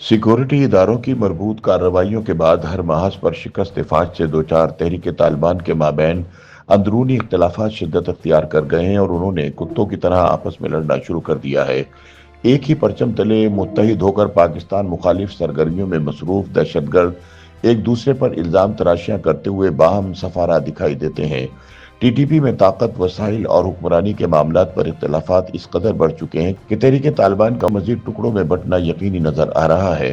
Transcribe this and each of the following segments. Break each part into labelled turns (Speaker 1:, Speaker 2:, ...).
Speaker 1: Security इदारों की मरबूत कार्रवाइयों के बाद हर महाज पर शिकस्त फाश से दो चार तहरीक तालिबान के माबैन अंदरूनी इख्तलाफात शिद्दत अख्तियार कर गए हैं और उन्होंने कुत्तों की तरह आपस में लड़ना शुरू कर दिया है। एक ही परचम तले मुत्तहिद होकर पाकिस्तान मुखालिफ सरगर्मियों में मसरूफ दहशतगर्द एक दूसरे पर इल्जाम तराशियां करते हुए बाहम सफारा दिखाई देते हैं। टीटीपी में ताकत, वसाइल और हुक्मरानी के मामलात पर इख्तलाफात इस कदर बढ़ चुके हैं कि तहरीक तालिबान का मजीद टुकड़ों में बंटना यकीनी नजर आ रहा है।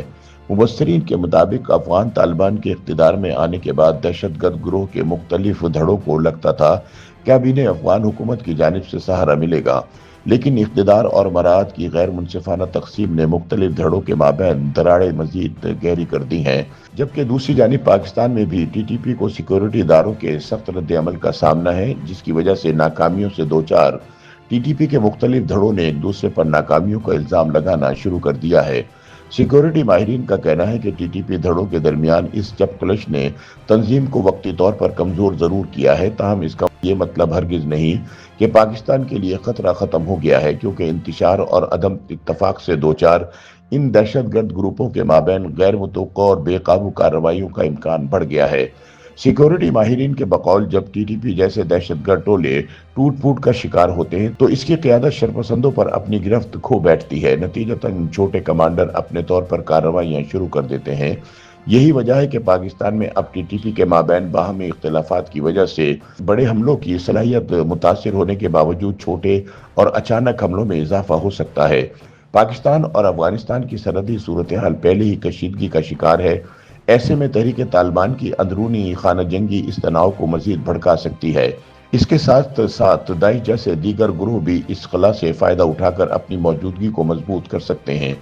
Speaker 1: मुबस्सरीन के मुताबिक अफगान तालिबान के इख्तिदार में आने के बाद दहशतगर्द गिरोह के मुख्तलिफ धड़ों को लगता था कि अब इन्हें अफगान हुकूमत की जानिब से सहारा मिलेगा, लेकिन इख्तिदार और मराद की गैर मुनसिफाना तकसीम ने मुख्तलिफ धड़ों के माबैन दरारें मजीद गहरी कर दी हैं। जबकि दूसरी जानिब पाकिस्तान में भी टीटीपी को सिक्योरिटी इदारों के सख्त रद्द अमल का सामना है, जिसकी वजह से नाकामियों से दो चार टीटीपी के मुख्तलिफ धड़ों ने एक दूसरे पर नाकामियों का इल्जाम लगाना शुरू कर दिया है। सिक्योरिटी माहिरीन का कहना है कि टीटीपी धड़ों के दरमियान इस चपकलश ने तंजीम को वक्ती तौर पर कमजोर जरूर किया है, ताहम इसका ये मतलब हरगिज नहीं कि पाकिस्तान के लिए खतरा खत्म हो गया है, क्योंकि इंतशार और अदम इत्तफाक से दो चार इन दहशतगर्द ग्रुपों के माबैन गैर मुतवक्का और बेकाबू कार्रवाइयों का इम्कान बढ़ गया है। सिक्योरिटी माहिरीन के बकौल जब टीटीपी जैसे दहशतगर्द टोले टूट फूट का शिकार होते हैं तो इसकी क़यादत शरपसंदों पर अपनी गिरफ्त खो बैठती है। नतीजतन छोटे कमांडर अपने तौर पर कार्रवाइयां शुरू कर देते हैं। यही वजह है कि पाकिस्तान में अब टीटीपी के माबैन बाहमी इख्तलाफात की वजह से बड़े हमलों की सलाहियत मुतासिर होने के बावजूद छोटे और अचानक हमलों में इजाफा हो सकता है। पाकिस्तान और अफगानिस्तान की सरहदी सूरत हाल पहले ही कशीदगी का शिकार है। ऐसे में तहरीक तालिबान की अंदरूनी खाना जंगी इस तनाव को मजीद भड़का सकती है। इसके साथ साथ दाइश जैसे दीगर ग्रोह भी इस खला से फायदा उठाकर अपनी मौजूदगी को मजबूत कर सकते हैं।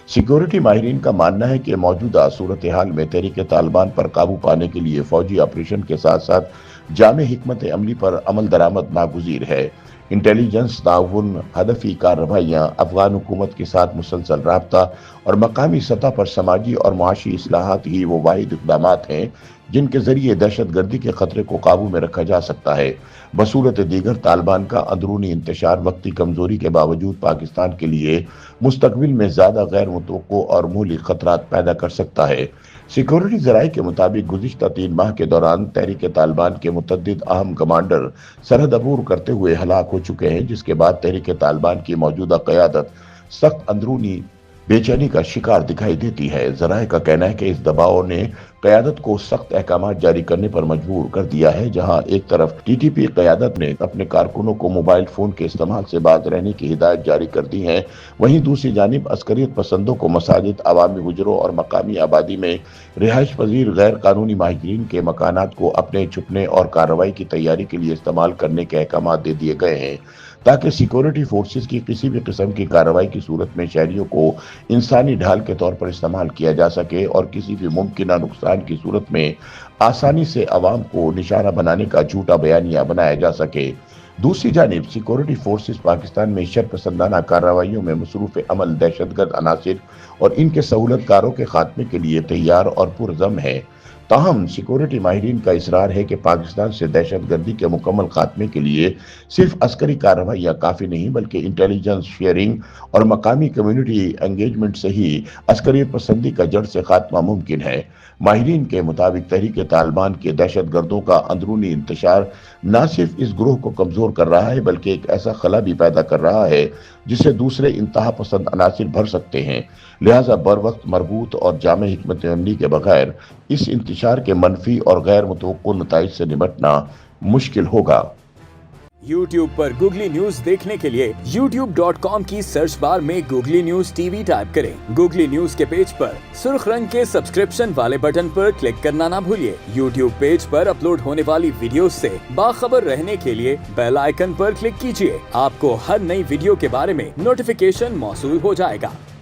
Speaker 1: सिक्योरिटी माहिरीन का मानना है कि मौजूदा सूरत हाल में तहरीक तालिबान पर काबू पाने के लिए फौजी ऑपरेशन के साथ साथ जामे हिकमत अमली पर अमल दरामद नागुज़ीर है। इंटेलिजेंस ताउन, हदफी कार्रवाइयाँ, अफगान हुकूमत के साथ मुसलसल राब्ता और मकामी सतह पर समाजी और मुआशी इस्लाहात ही वो वाहिद इक़दामात हैं जिनके जरिए दहशत गर्दी के खतरे को काबू में रखा जा सकता है। बसूरत दीगर तालिबान का अंदरूनी इंतशार वक्ती कमजोरी के बावजूद पाकिस्तान के लिए मुस्तकबिल में ज्यादा गैर मुतवक्को और मूली खतरात पैदा कर सकता है। सिक्योरिटी ज़राए के मुताबिक गुज़िश्ता 3 माह के दौरान तहरीक तालिबान के मुतअद्दिद अहम कमांडर सरहद अबूर करते हुए हलाक हो चुके हैं, जिसके बाद तहरीक तालिबान की मौजूदा क़यादत सख्त अंदरूनी बेचैनी का शिकार दिखाई देती है। ज़राए का कहना है कि इस दबाव ने क़यादत को सख्त अहकामात जारी करने पर मजबूर कर दिया है। जहां एक तरफ टीटीपी क़यादत ने अपने कारकुनों को मोबाइल फ़ोन के इस्तेमाल से बाज रहने की हिदायत जारी कर दी है, वहीं दूसरी जानिब अस्करियत पसंदों को मसाजिद, अवामी गुजरों और मकामी आबादी में रिहाइश पजीर गैर कानूनी माहिरीन के मकानात को अपने छुपने और कार्रवाई की तैयारी के लिए इस्तेमाल करने के अहकामात दे दिए गए हैं, ताकि सिक्योरिटी फोर्सेस की किसी भी किस्म की कार्रवाई की सूरत में शहरियों को इंसानी ढाल के तौर पर इस्तेमाल किया जा सके और किसी भी मुमकिन नुकसान की सूरत में आसानी से अवाम को निशाना बनाने का झूठा बयानिया बनाया जा सके। दूसरी जानिब सिक्योरिटी फोर्सेस पाकिस्तान में शरपसंदाना कार्रवाइयों में मसरूफ अमल दहशतगर्द अनासिर और इनके सहूलतकारों के खात्मे के लिए तैयार और पुरज़म है। ताहम सिक्योरिटी माहिरीन का इसरार है कि पाकिस्तान से दहशत गर्दी के मुकम्मल खात्मे के लिए सिर्फ अस्करी कार्रवाइयाँ काफ़ी नहीं, बल्कि इंटेलिजेंस शेयरिंग और मकामी कम्युनिटी एंगेजमेंट से ही अस्करी पसंदी का जड़ से खात्मा मुमकिन है। माहिरीन के मुताबिक तहरीक तालिबान के दहशत गर्दों का अंदरूनी इंतशार न सिर्फ इस ग्रोह को कमज़ोर कर रहा है, बल्कि एक ऐसा खला भी पैदा कर रहा है जिसे दूसरे इंतहा पसंद अनासिर भर सकते हैं। लिहाजा बर वक्त मरबूत और जामे हिकमत अमली के बगैर इस इंतशार के मनफी और गैर मुतवक्को नताइज से निपटना मुश्किल होगा।
Speaker 2: YouTube पर गूगली न्यूज देखने के लिए youtube.com की सर्च बार में गूगली न्यूज टीवी टाइप करें। गूगली न्यूज के पेज पर सुर्ख रंग के सब्सक्रिप्शन वाले बटन पर क्लिक करना ना भूलिए। YouTube पेज पर अपलोड होने वाली वीडियोस से बाखबर रहने के लिए बेल आइकन पर क्लिक कीजिए। आपको हर नई वीडियो के बारे में नोटिफिकेशन मौसूल हो जाएगा।